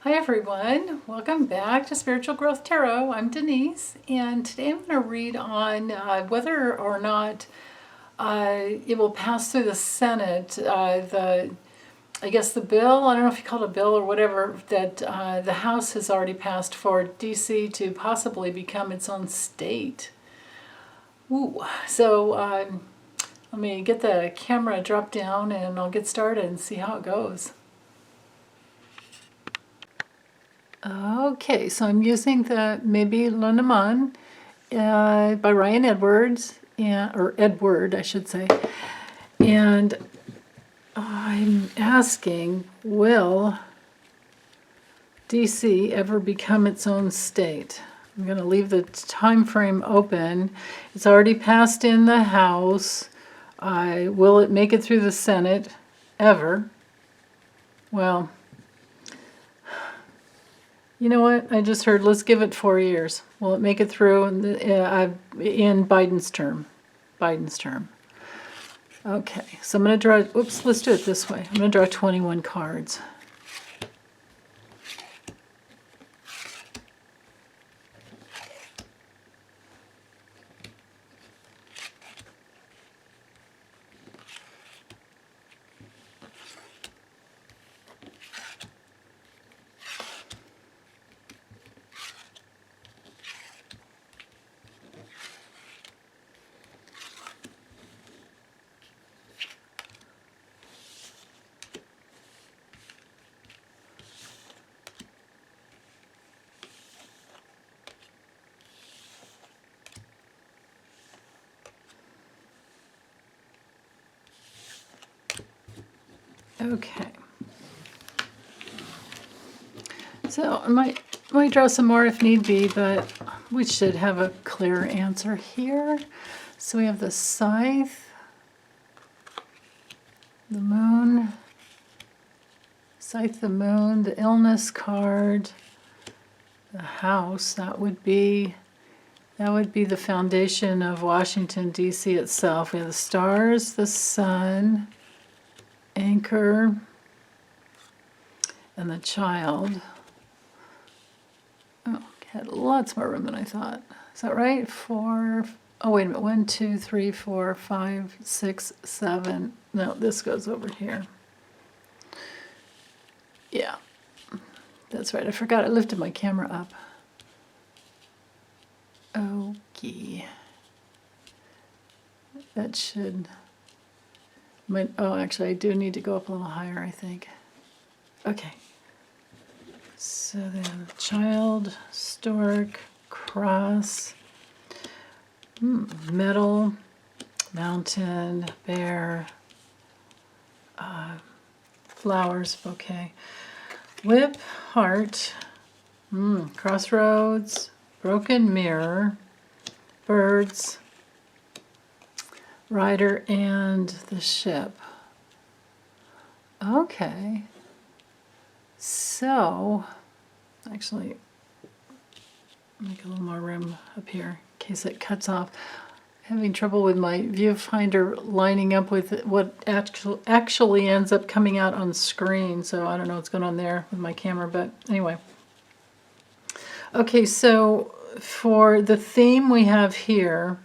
Hi everyone, welcome back to Spiritual Growth Tarot. I'm Denise, and today I'm going to read on whether or not it will pass through the Senate, I guess the bill, I don't know if you call it a bill or whatever, that the House has already passed for DC to possibly become its own state. Ooh, so let me get the camera dropped down and I'll get started and see how it goes. Okay, so I'm using the maybe Lenormand by Ryan Edwards, or Edward, I should say. And I'm asking, will DC ever become its own state? I'm going to leave the time frame open. It's already passed in the House. Will it make it through the Senate ever? Well, you know what? I just heard, let's give it 4 years. Will it make it through in Biden's term? Biden's term. Okay, so I'm going to draw, oops, let's do it this way. I'm going to draw 21 cards. Okay. So I might draw some more if need be, but we should have a clear answer here. So we have the Scythe, the Moon, Scythe, the Moon, the Illness card, the House. That would be the foundation of Washington, D.C. itself. We have the stars, the sun, Anchor, and the Child. Oh, had lots more room than I thought. Is that right? Oh, wait a minute. 1, 2, 3, 4, 5, 6, 7. No, this goes over here. Yeah, that's right. I forgot I lifted my camera up. Okay. That should... oh, actually, I do need to go up a little higher, I think. Okay. So then, Child, Stork, Cross, Metal, Mountain, Bear, Flowers, Bouquet, Whip, Heart, Crossroads, Broken Mirror, Birds, Rider, and the Ship. Okay. So, actually, make a little more room up here in case it cuts off. I'm having trouble with my viewfinder lining up with what actually ends up coming out on screen, so I don't know what's going on there with my camera, but anyway. Okay, so for the theme we have here,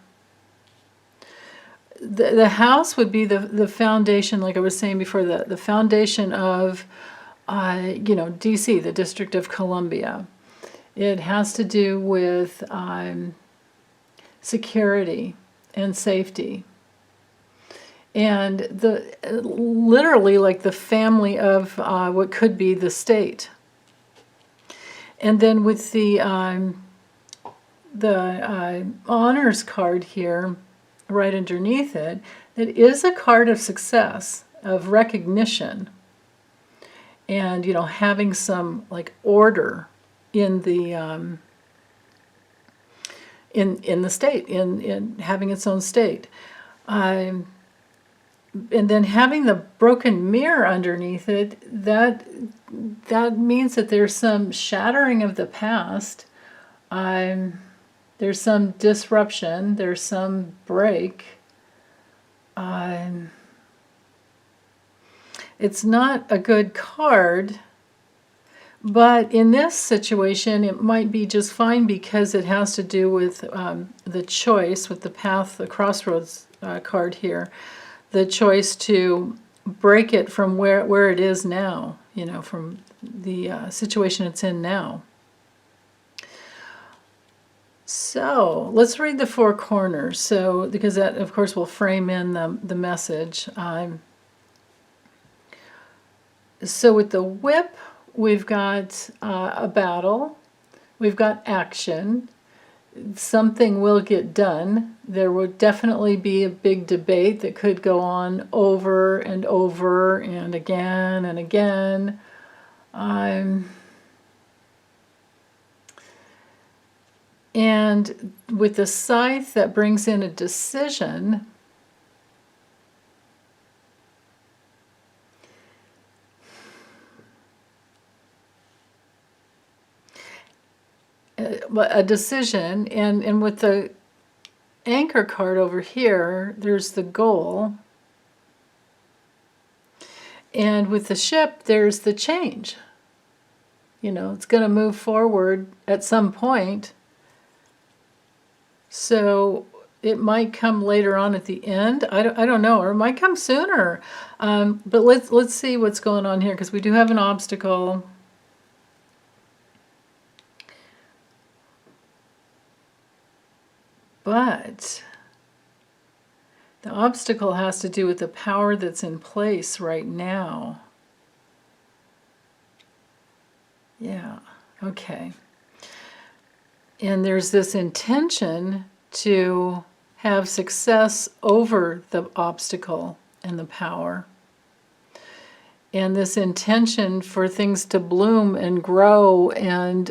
the house would be the foundation, like I was saying before, the foundation of DC, the District of Columbia. It has to do with security and safety. And literally like the family of what could be the state. And then with the honors card here, right underneath it, it is a card of success, of recognition. And, having some like order in the in the state, in having its own state, and then having the broken mirror underneath it. That means that there's some shattering of the past. There's some disruption. There's some break. It's not a good card, But in this situation, it might be just fine because it has to do with the choice, with the path, the crossroads card here, the choice to break it from where it is now, you know, from the situation it's in now. So let's read the four corners. So because that, of course, will frame in the message. So with the whip, we've got a battle, we've got action, something will get done. There will definitely be a big debate that could go on over and over and again and again. And with the scythe, that brings in a decision. A decision, and with the anchor card over here, there's the goal. And with the ship, there's the change. You know, it's going to move forward at some point. So it might come later on at the end. I don't know, or it might come sooner. But let's see what's going on here, because we do have an obstacle. But the obstacle has to do with the power that's in place right now. Yeah, okay. And there's this intention to have success over the obstacle and the power. And this intention for things to bloom and grow, and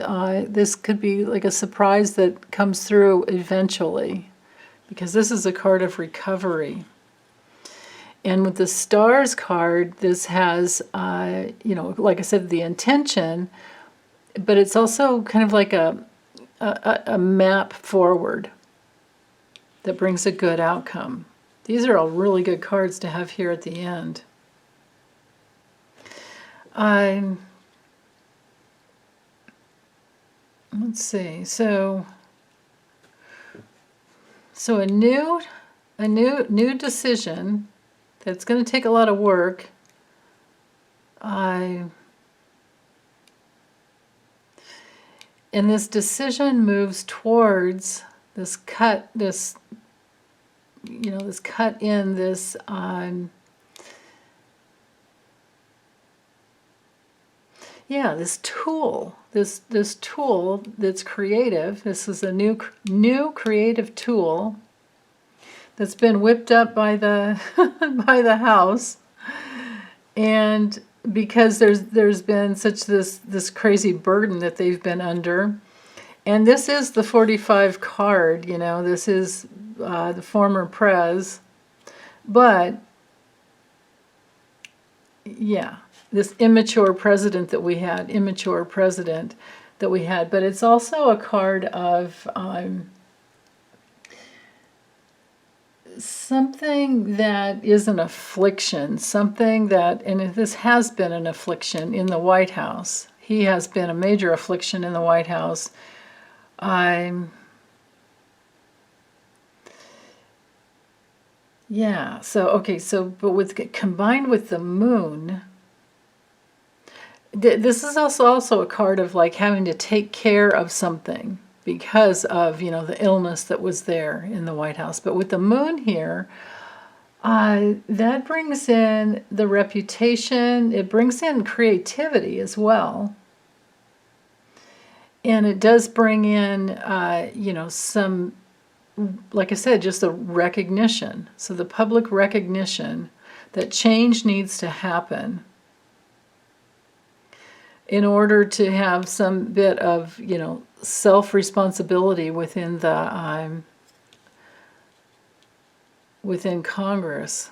this could be like a surprise that comes through eventually, because this is a card of recovery. And with the stars card, this has, you know, like I said, the intention, but it's also kind of like a map forward that brings a good outcome. These are all really good cards to have here at the end. Let's see. So a new decision that's going to take a lot of work. And this decision moves towards this cut, this, you know, this cut in this yeah, this tool, this tool that's creative. This is a new creative tool that's been whipped up by the by the house, and because there's been such this crazy burden that they've been under. And this is the 45 card, you know, this is the former prez, but yeah, this immature president that we had, but it's also a card of something that is an affliction, something that, and this has been an affliction in the White House. He has been a major affliction in the White House. Yeah, so, okay, so, but combined with the moon, this is also a card of like having to take care of something because of, you know, the illness that was there in the White House. But with the moon here, that brings in the reputation, it brings in creativity as well. And it does bring in, you know, some, like I said, just the recognition. So the public recognition that change needs to happen in order to have some bit of, you know, self-responsibility within the within Congress.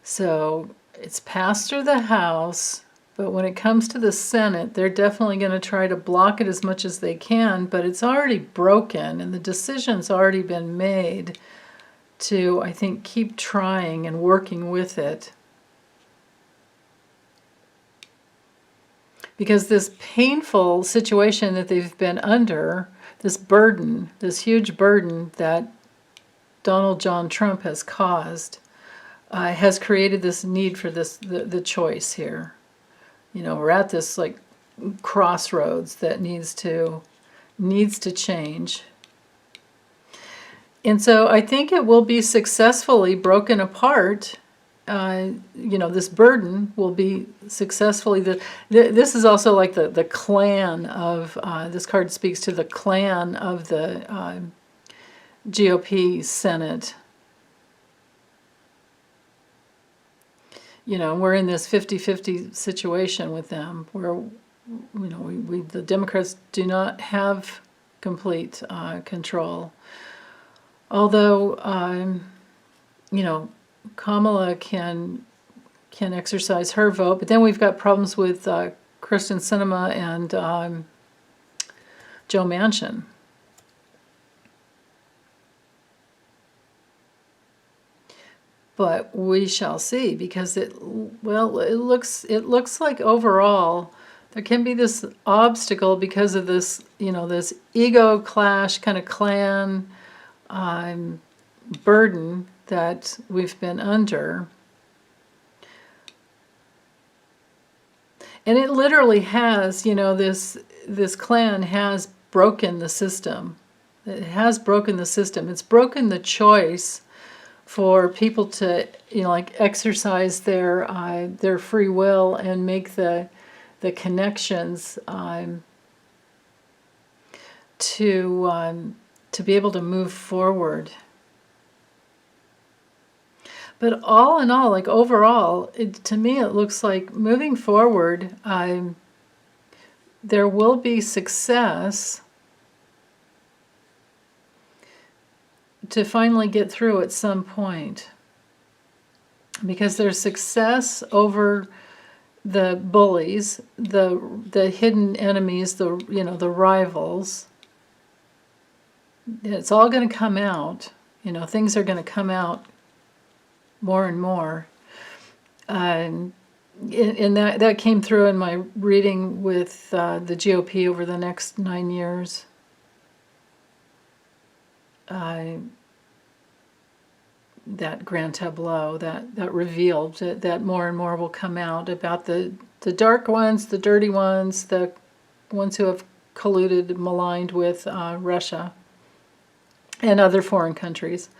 So it's passed through the House. But when it comes to the Senate, they're definitely going to try to block it as much as they can, but it's already broken, and the decision's already been made to, I think, keep trying and working with it. because this painful situation that they've been under, this burden, this huge burden that Donald John Trump has caused, has created this need for the choice here. You know, we're at this like crossroads that needs to change. And so I think it will be successfully broken apart. You know, this burden will be successfully. This is also like the clan of, this card speaks to the clan of the GOP Senate. You know, we're in this 50-50 situation with them where, you know, the Democrats do not have complete control. Although, you know, Kamala can exercise her vote, but then we've got problems with Kristen Sinema and Joe Manchin. But we shall see, because it looks like overall there can be this obstacle because of this, you know, this ego clash kind of clan burden that we've been under. And it literally has, you know, this clan has broken the system. It has broken the system. It's broken the choice for people to, you know, like exercise their free will and make the connections to be able to move forward. But all in all, like overall, to me it looks like moving forward, there will be success to finally get through at some point. Because there's success over the bullies, the hidden enemies, the rivals. It's all going to come out. You know, things are going to come out more and more. And that came through in my reading with the GOP over the next 9 years. That grand tableau that revealed that more and more will come out about the dark ones, the dirty ones, the ones who have colluded, maligned with Russia and other foreign countries.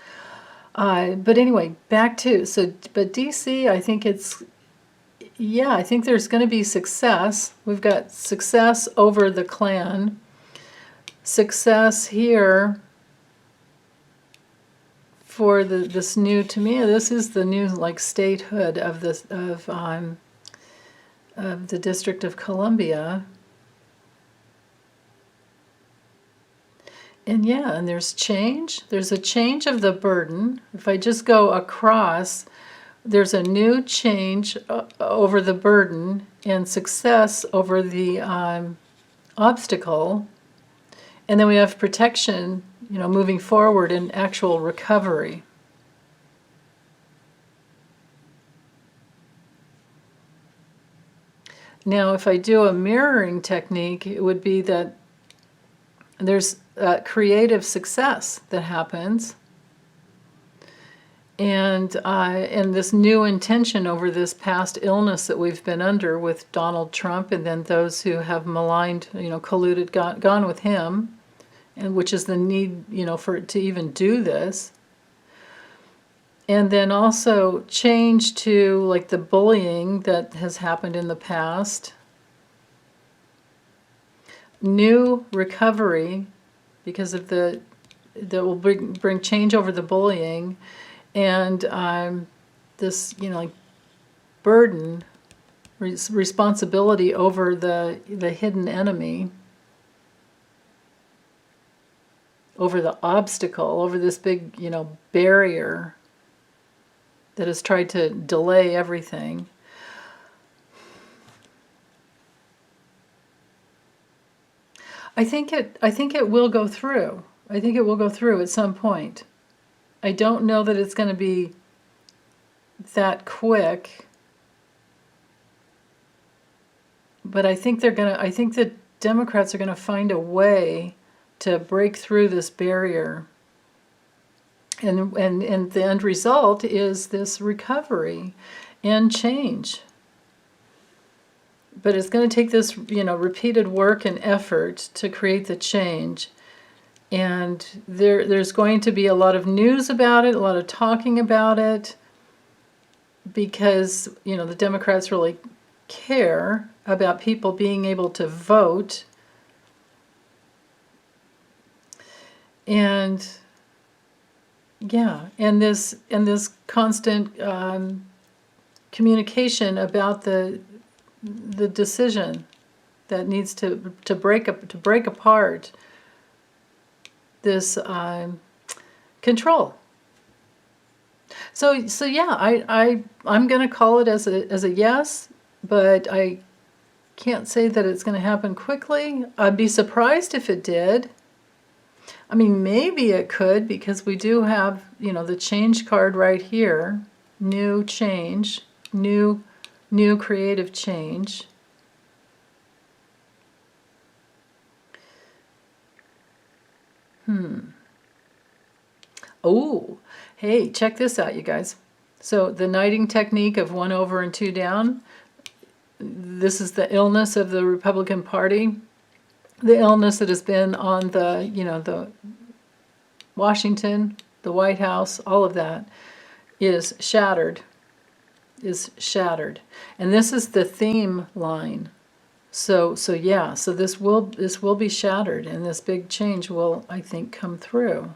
But anyway, back to, but DC, I think I think there's going to be success. We've got success over the clan, success here for this new, to me, this is the new like statehood of the District of Columbia. And yeah, and there's change. There's a change of the burden. If I just go across, there's a new change over the burden and success over the obstacle. And then we have protection, you know, moving forward in actual recovery. Now, if I do a mirroring technique, it would be that there's creative success that happens, and this new intention over this past illness that we've been under with Donald Trump, and then those who have maligned, you know, colluded, gone with him, and which is the need, you know, for it to even do this. And then also change to like the bullying that has happened in the past. New recovery because of that will bring change over the bullying, and this, you know, like burden, responsibility over the hidden enemy, over the obstacle, over this big, you know, barrier that has tried to delay everything. I think it will go through. I think it will go through at some point. I don't know that it's going to be that quick, But I think I think the Democrats are gonna find a way to break through this barrier. And the end result is this recovery and change. But it's going to take this, repeated work and effort to create the change. And there's going to be a lot of news about it, a lot of talking about it, because, the Democrats really care about people being able to vote. And and this constant communication about the decision that needs to break apart this control. So yeah, I'm going to call it as a yes, but I can't say that it's going to happen quickly. I'd be surprised if it did. I mean, maybe it could, because we do have, the change card right here. New change, new creative change. Oh, hey, check this out, you guys. So the knighting technique of 1 over and 2 down, this is the illness of the Republican Party. The illness that has been on the, the Washington, the White House, all of that is shattered. And this is the theme line. So this will be shattered, and this big change will, I think, come through.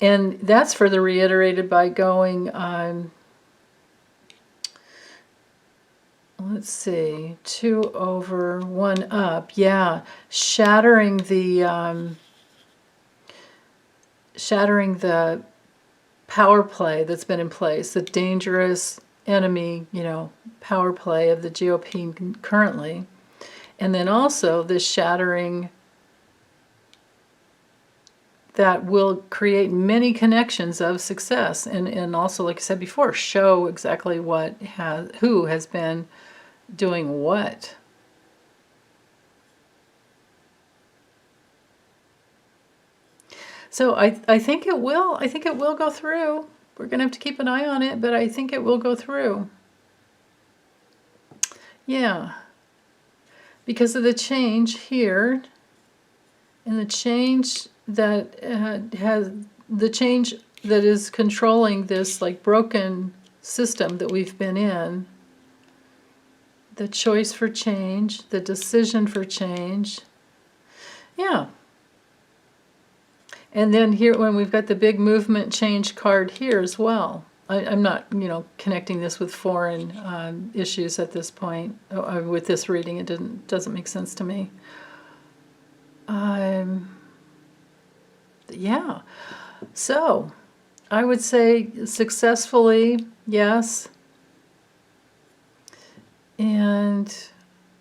And that's further reiterated by going, let's see, 2 over 1 up. Yeah, shattering the power play that's been in place, the dangerous enemy, power play of the GOP currently. And then also this shattering that will create many connections of success, and also, like I said before, show exactly who has been doing what. So I think it will. I think it will go through. We're going to have to keep an eye on it, but I think it will go through. Yeah. Because of the change here, and the change that is controlling this broken system that we've been in. The choice for change, the decision for change. Yeah. And then here, when we've got the big movement change card here as well. I'm not, connecting this with foreign issues at this point. With this reading, it doesn't make sense to me. Yeah. So, I would say successfully, yes. And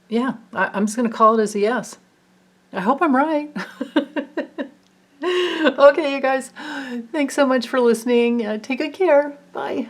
yeah, I'm just going to call it as a yes. I hope I'm right. Okay, you guys. Thanks so much for listening. Take good care. Bye.